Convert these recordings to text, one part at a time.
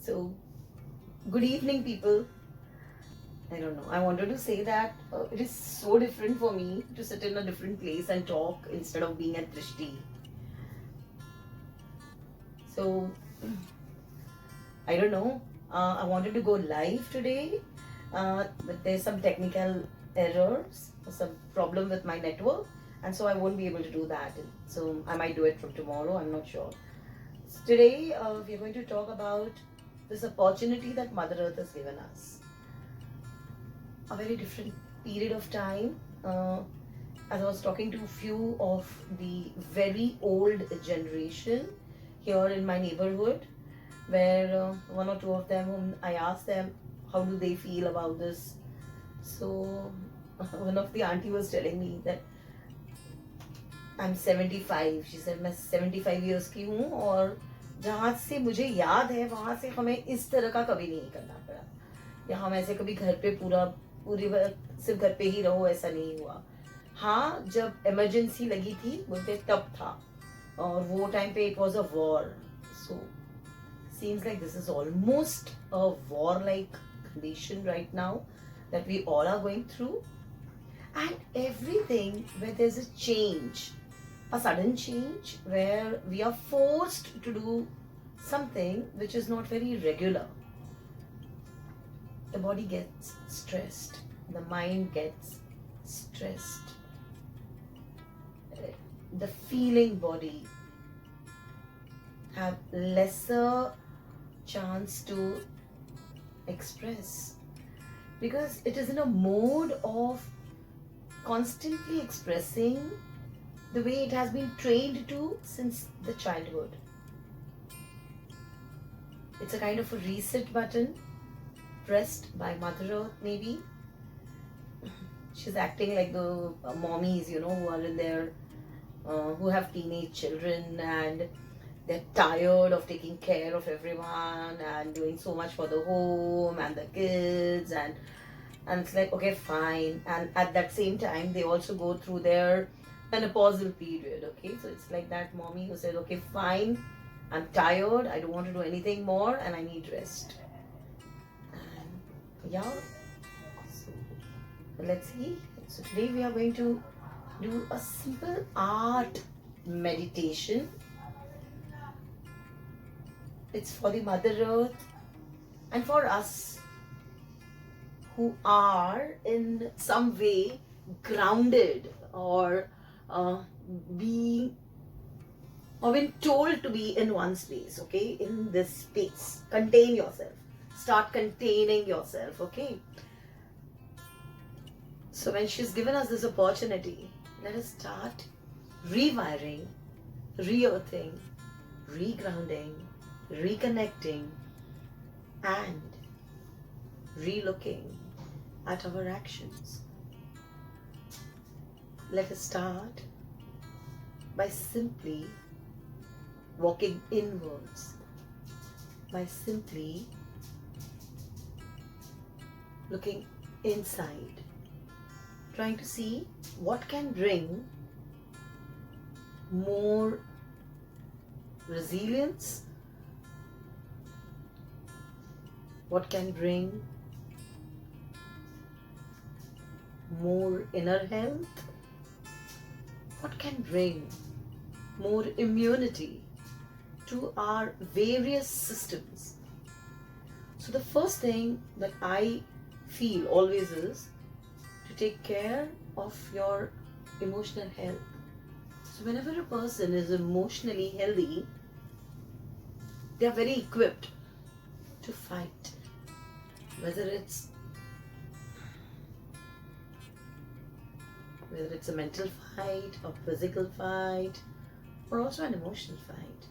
So, good evening, people. I don't know. I wanted to say that it is so different for me to sit in a different place and talk instead of being at Trishti. So, I don't know. I wanted to go live today, but there's some technical errors, some problem with my network, and so I won't be able to do that. So, I might do it from tomorrow. I'm not sure. So today, we're going to talk about this opportunity that Mother Earth has given us. A very different period of time. As I was talking to a few of the very old generation here in my neighborhood, where one or two of them, whom I asked them how do they feel about this. So one of the auntie was telling me that I'm 75. She said मैं 75 years की हूँ और जहाँ से मुझे याद है वहाँ से हमें इस तरह का कभी नहीं करना पड़ा, या हम ऐसे कभी घर पे पूरी वक्त सिर्फ घर पे ही रहो, ऐसा नहीं हुआ. हाँ, जब इमरजेंसी लगी थी बोलते तब था, और वो टाइम पे it was a war. So seems like this is almost a war like condition right now that we all are going through. And everything where there's a change, a sudden change where we are forced to do something which is not very regular, the body gets stressed, the mind gets stressed, the feeling body have lesser chance to express, because it is in a mode of constantly expressing the way it has been trained to since the childhood. It's a kind of a reset button pressed by Mother Earth, maybe. She's acting like the mommies, who are in their, who have teenage children, and they're tired of taking care of everyone and doing so much for the home and the kids, and it's like, okay, fine. And at that same time they also go through their menopausal period. Okay, so it's like that mommy who says, okay, fine, I'm tired, I don't want to do anything more, and I need rest. And yeah, so let's see. So today we are going to do a simple art meditation. It's for the Mother Earth and for us who are in some way grounded, or being or been told to be in one space. Okay, in this space, contain yourself, start containing yourself. Okay, so when she's given us this opportunity, let us start rewiring, re-earthing, regrounding, reconnecting, and relooking at our actions. Let us start by simply walking inwards, by simply looking inside, trying to see what can bring more resilience, what can bring more inner health, what can bring more immunity to our various systems. So the first thing that I feel always is to take care of your emotional health. So whenever a person is emotionally healthy, they are very equipped to fight, whether it's a mental fight, or physical fight, or also an emotional fight.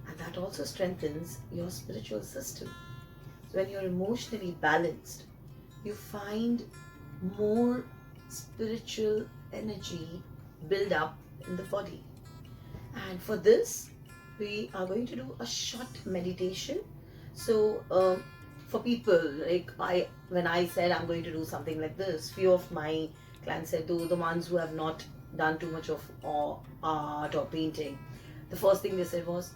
And that also strengthens your spiritual system. So when you're emotionally balanced, you find more spiritual energy build up in the body. And for this, we are going to do a short meditation. So for people, like when I said I'm going to do something like this, few of my clients said, the ones who have not done too much of art or painting, the first thing they said was,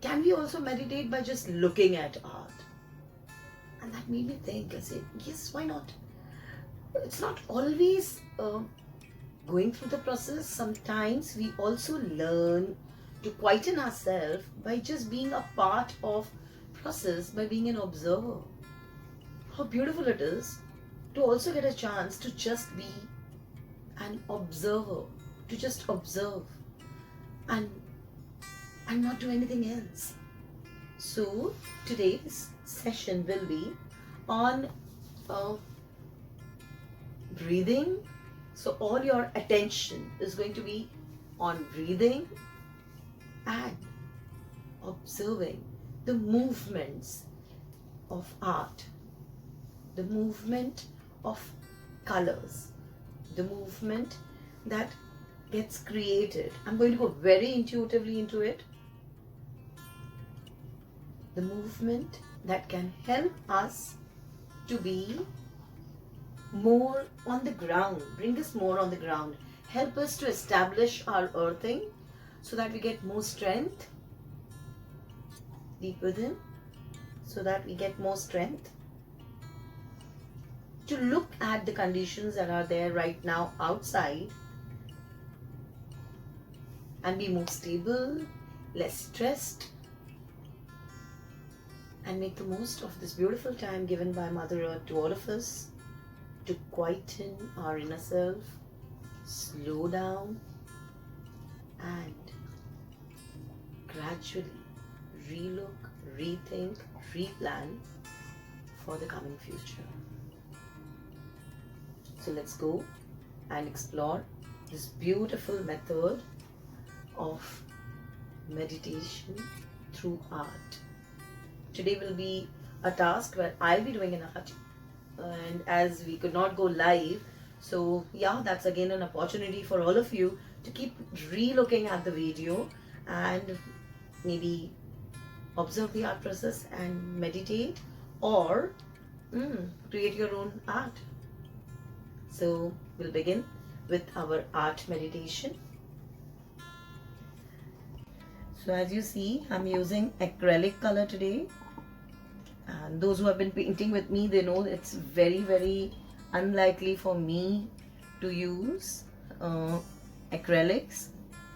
can we also meditate by just looking at art? And that made me think. I said, yes, why not? It's not always going through the process. Sometimes we also learn to quieten ourselves by just being a part of process, by being an observer. How beautiful it is to also get a chance to just be an observer, to just observe and not do anything else. So today's session will be on breathing. So all your attention is going to be on breathing and observing the movements of art, the movement of colors, the movement that gets created. I'm going to go very intuitively into it. The movement that can help us to be more on the ground, bring us more on the ground, help us to establish our earthing so that we get more strength deep within, so that we get more strength to look at the conditions that are there right now outside and be more stable, less stressed, and make the most of this beautiful time given by Mother Earth to all of us, to quieten our inner self, slow down, and gradually relook, rethink, replan for the coming future. So let's go and explore this beautiful method of meditation through art. Today will be a task where I'll be doing an art, and as we could not go live, so yeah, that's again an opportunity for all of you to keep re-looking at the video and maybe observe the art process and meditate, or create your own art. So we'll begin with our art meditation. So as you see, I'm using acrylic color today, and those who have been painting with me, they know it's very, very unlikely for me to use acrylics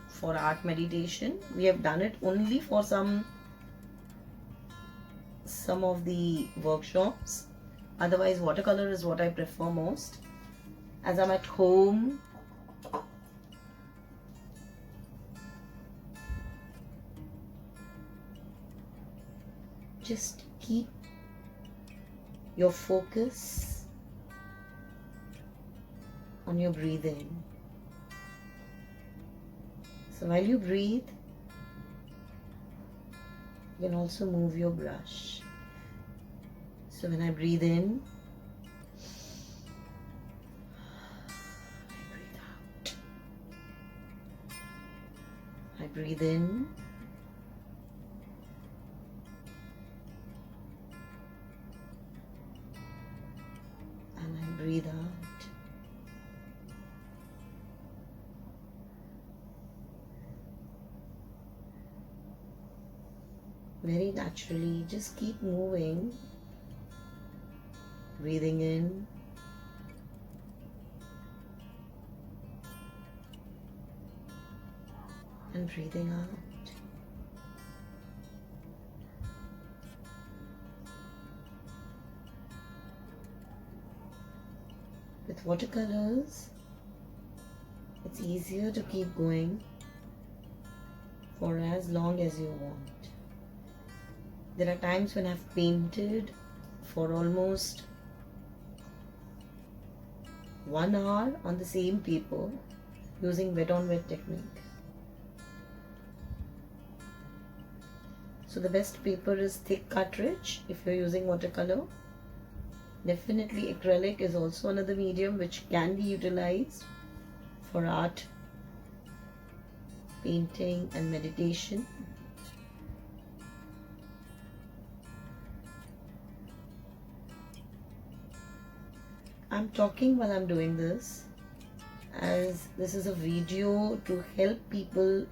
for art meditation. We have done it only for some of the workshops. Otherwise, watercolor is what I prefer most. As I'm at home, just keep your focus on your breathing. So while you breathe, you can also move your brush. So when I breathe in, I breathe in, and I breathe out. Very naturally, just keep moving, breathing in, and breathing out. With watercolors, it's easier to keep going for as long as you want. There are times when I've painted for almost 1 hour on the same paper using wet on wet technique. So the best paper is thick cartridge if you're using watercolor. Definitely acrylic is also another medium which can be utilized for art, painting and meditation. I'm talking while I'm doing this, as this is a video to help people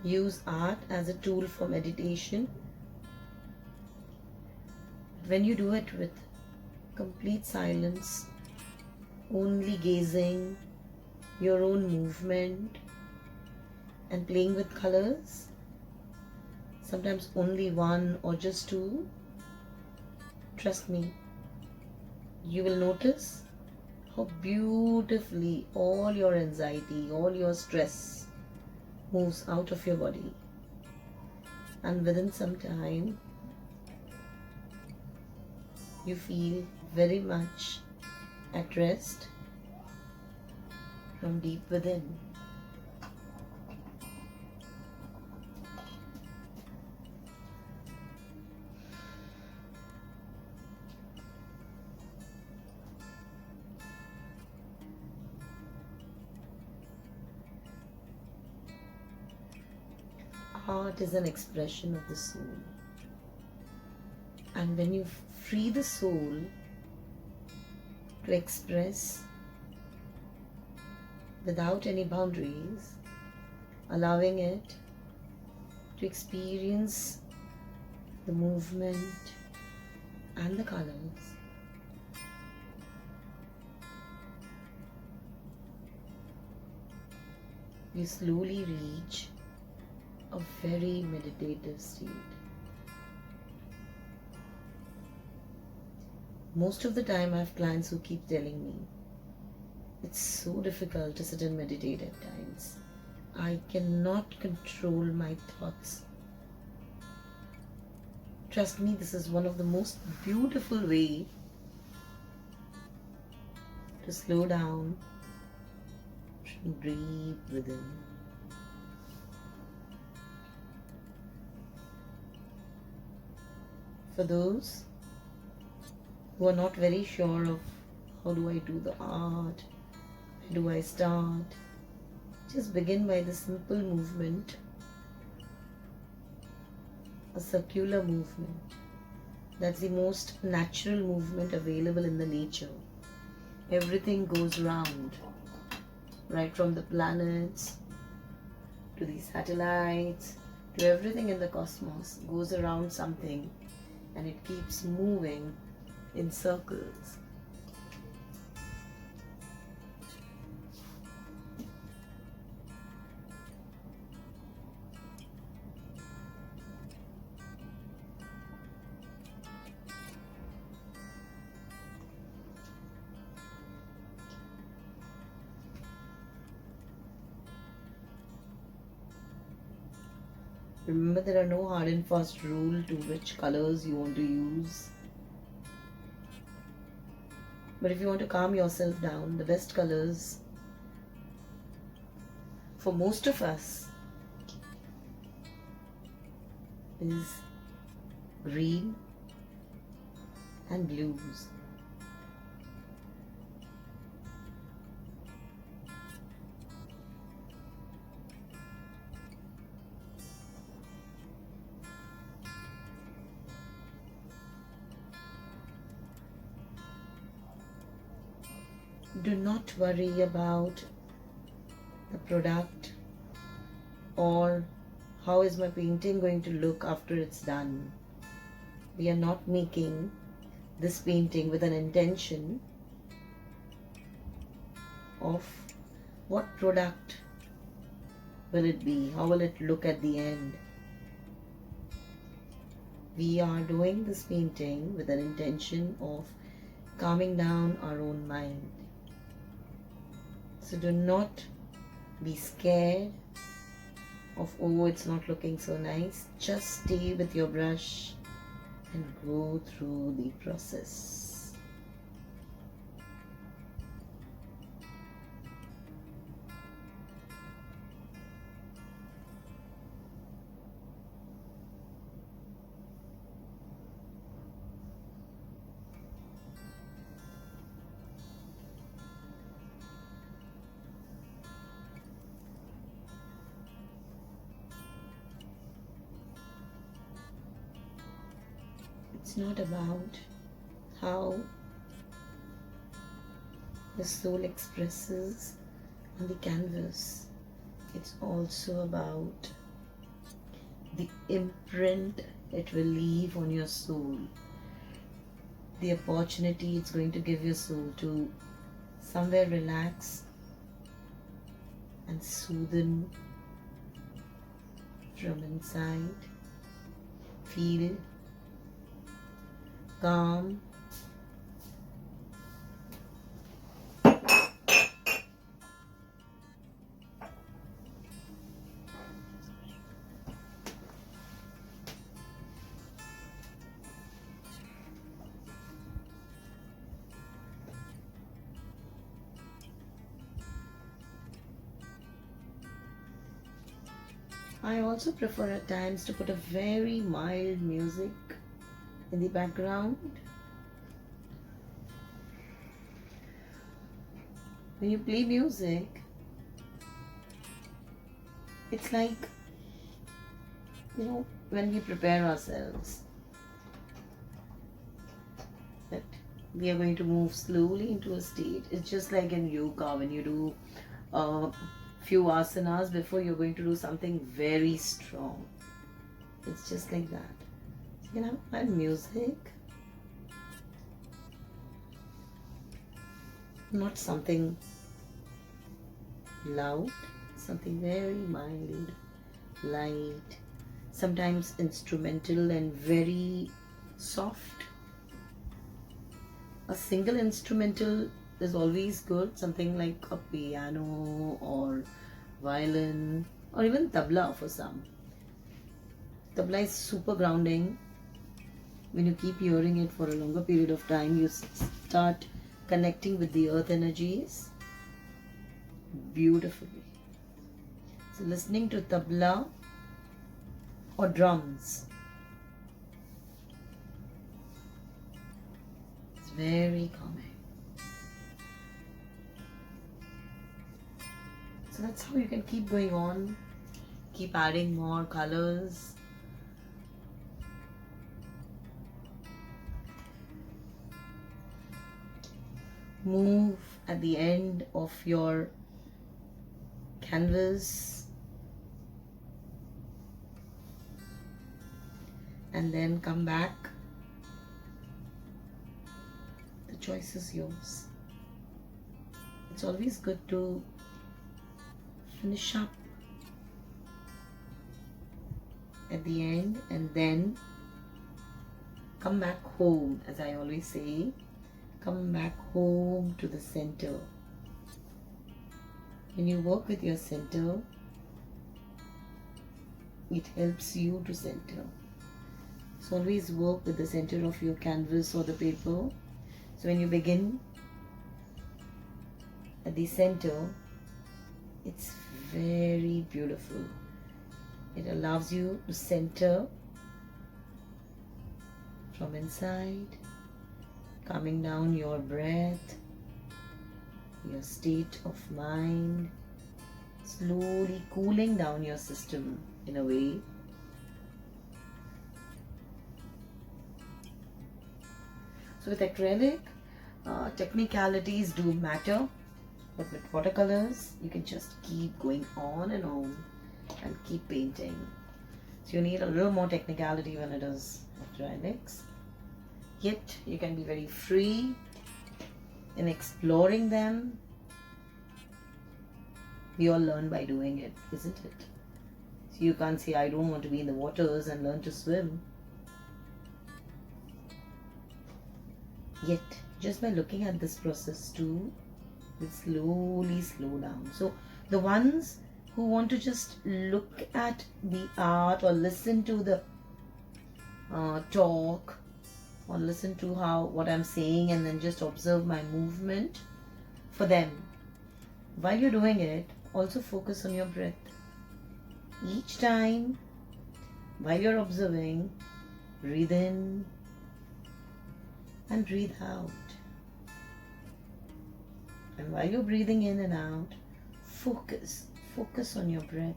use art as a tool for meditation. When you do it with complete silence, only gazing, your own movement, and playing with colors, sometimes only one or just two, trust me, you will notice how beautifully all your anxiety, all your stress moves out of your body. And within some time, you feel very much at rest from deep within. Art is an expression of the soul. And when you free the soul to express without any boundaries, allowing it to experience the movement and the colors, you slowly reach a very meditative state. Most of the time I have clients who keep telling me, it's so difficult to sit and meditate at times. I cannot control my thoughts. Trust me, this is one of the most beautiful way to slow down and breathe within. For those who are not very sure of how do I do the art, where do I start, just begin by the simple movement, a circular movement. That's the most natural movement available in the nature. Everything goes round, right from the planets to the satellites to everything in the cosmos goes around something, and it keeps moving in circles. Remember, there are no hard and fast rule to which colors you want to use. But if you want to calm yourself down, the best colors for most of us is green and blues. Do not worry about the product or how is my painting going to look after it's done. We are not making this painting with an intention of what product will it be, how will it look at the end. We are doing this painting with an intention of calming down our own mind. So do not be scared of, oh, it's not looking so nice. Just stay with your brush and go through the process. It's not about how the soul expresses on the canvas. It's also about the imprint it will leave on your soul, the opportunity it's going to give your soul to somewhere relax and soothe from inside, feel calm. I also prefer at times to put a very mild music in the background. When you play music, it's like, when we prepare ourselves that we are going to move slowly into a state. It's just like in yoga when you do a few asanas before you're going to do something very strong. It's just like that. You can have my music, not something loud, something very mild, light, sometimes instrumental and very soft. A single instrumental is always good, something like a piano or violin or even tabla for some. Tabla is super grounding. When you keep hearing it for a longer period of time, you start connecting with the earth energies beautifully. So listening to tabla or drums, it's very calming. So that's how you can keep going on, keep adding more colors. Move at the end of your canvas and then come back. The choice is yours. It's always good to finish up at the end and then come back home. As I always say, come back home to the center. When you work with your center, it helps you to center. So always work with the center of your canvas or the paper. So when you begin at the center, it's very beautiful. It allows you to center from inside, calming down your breath, your state of mind, slowly cooling down your system in a way. So with acrylic, technicalities do matter, but with watercolors, you can just keep going on and keep painting. So you need a little more technicality when it is acrylics. Yet you can be very free in exploring them. We all learn by doing it, isn't it? So you can't say, I don't want to be in the waters and learn to swim. Yet, just by looking at this process too, will slowly slow down. So the ones who want to just look at the art or listen to the talk or listen to what I'm saying and then just observe my movement, for them, while you're doing it, also focus on your breath. Each time, while you're observing, breathe in and breathe out. And while you're breathing in and out, focus on your breath.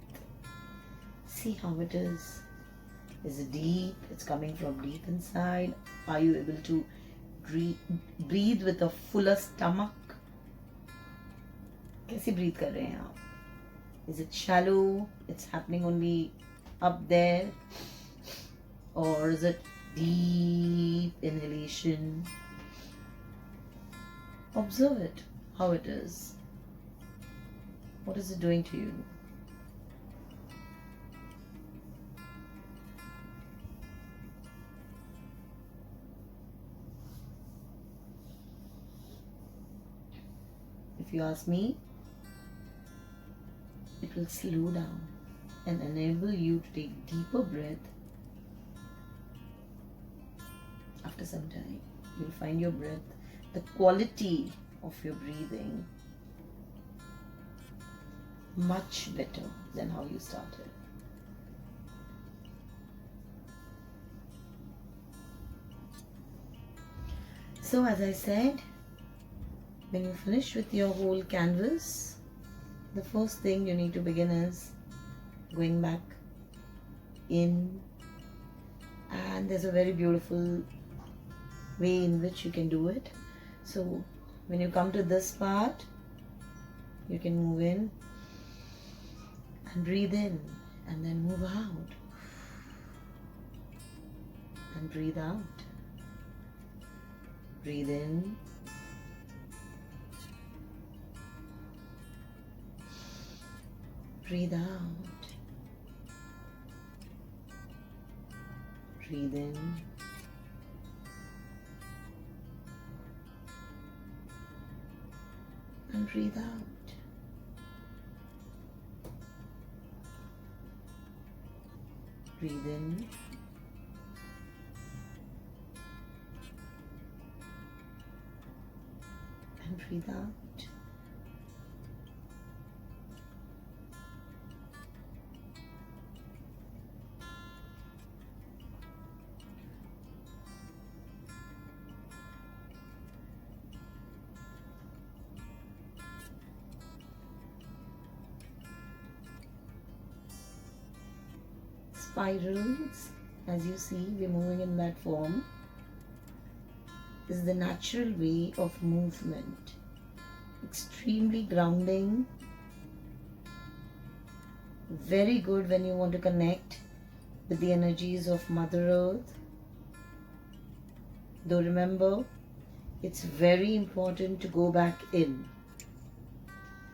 See how it is. Is it deep? It's coming from deep inside. Are you able to breathe with a fuller stomach? कैसे breathe कर रहे हैं आप? Is it shallow? It's happening only up there, or is it deep inhalation? Observe it, how it is. What is it doing to you? If you ask me, it will slow down and enable you to take deeper breath. After some time, you'll find your breath, the quality of your breathing, much better than how you started. So as I said, when you finish with your whole canvas, the first thing you need to begin is going back in, and there's a very beautiful way in which you can do it. So when you come to this part, you can move in and breathe in, and then move out and breathe out. Breathe in, breathe out, breathe in, and breathe out. Breathe in, and breathe out. Spirals, as you see, we're moving in that form, is the natural way of movement. Extremely grounding, very good when you want to connect with the energies of Mother Earth. Though remember, it's very important to go back in.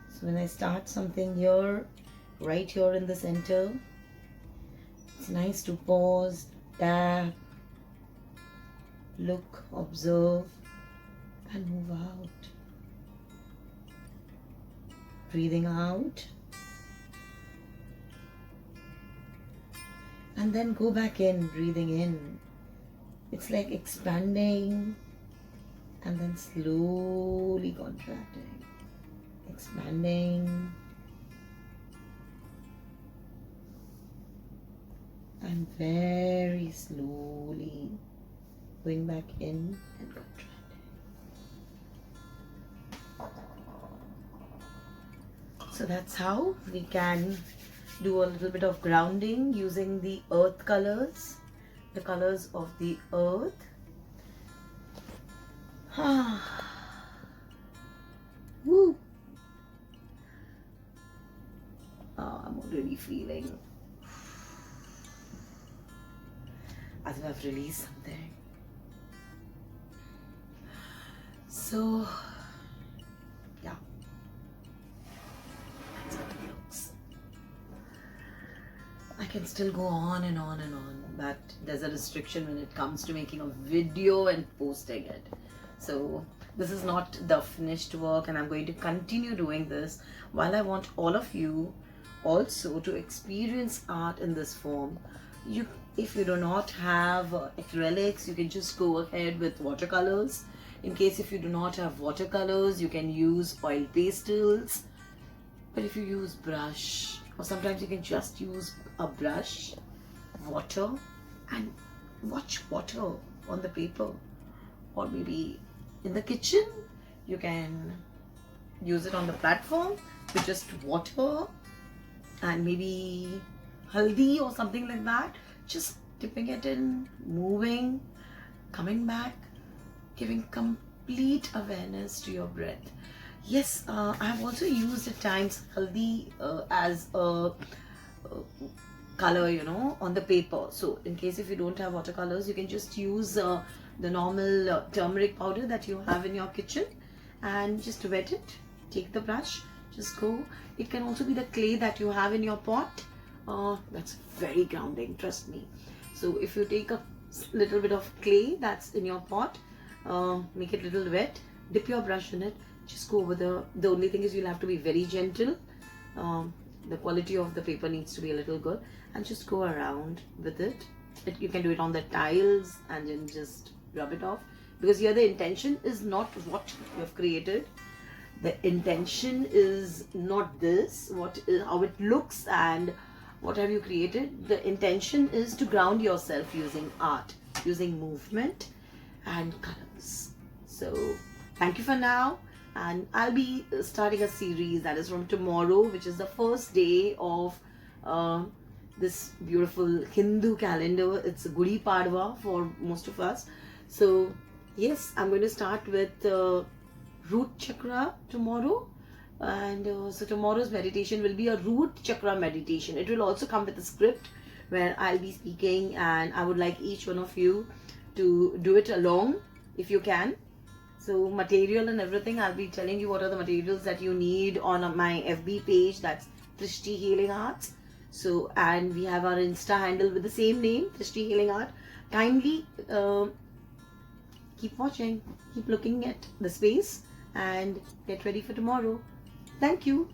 So when I start something here, right here in the center, it's nice to pause, tap, look, observe, and move out. Breathing out. And then go back in, breathing in. It's like expanding and then slowly contracting. Expanding and very slowly going back in and contracting. So that's how we can do a little bit of grounding using the earth colors, the colors of the earth. Woo! I'm already feeling as if I've released something. So, yeah, that's how it looks. I can still go on and on and on, but there's a restriction when it comes to making a video and posting it. So this is not the finished work, and I'm going to continue doing this while I want all of you also to experience art in this form. If you do not have acrylics, you can just go ahead with watercolors. In case if you do not have watercolors, you can use oil pastels. But if you use brush, or sometimes you can just use a brush, water, and watch water on the paper. Or maybe in the kitchen, you can use it on the platform with just water and maybe haldi or something like that. Just dipping it in, moving, coming back, giving complete awareness to your breath. Yes, I have also used at times haldi as a color, you know, on the paper. So in case if you don't have watercolors, you can just use the normal turmeric powder that you have in your kitchen and just wet it. Take the brush, just go. It can also be the clay that you have in your pot. That's very grounding, trust me. So if you take a little bit of clay that's in your pot, make it a little wet, dip your brush in it, just go over the only thing is you'll have to be very gentle. The quality of the paper needs to be a little good, and just go around with it. You can do it on the tiles and then just rub it off, because here the intention is not what you have created. The intention is not this, how it looks and what have you created. The intention is to ground yourself using art, using movement and colors. So thank you for now, and I'll be starting a series that is from tomorrow, which is the first day of this beautiful Hindu calendar. It's Gudi Padwa for most of us. So yes, I'm going to start with root chakra tomorrow, and so tomorrow's meditation will be a root chakra meditation. It will also come with a script where I'll be speaking, and I would like each one of you to do it along if you can. So material and everything, I'll be telling you what are the materials that you need on my FB page, that's Trishti Healing Arts. So, and we have our Insta handle with the same name, Trishti Healing Art. Kindly keep watching, keep looking at the space, and get ready for tomorrow. Thank you.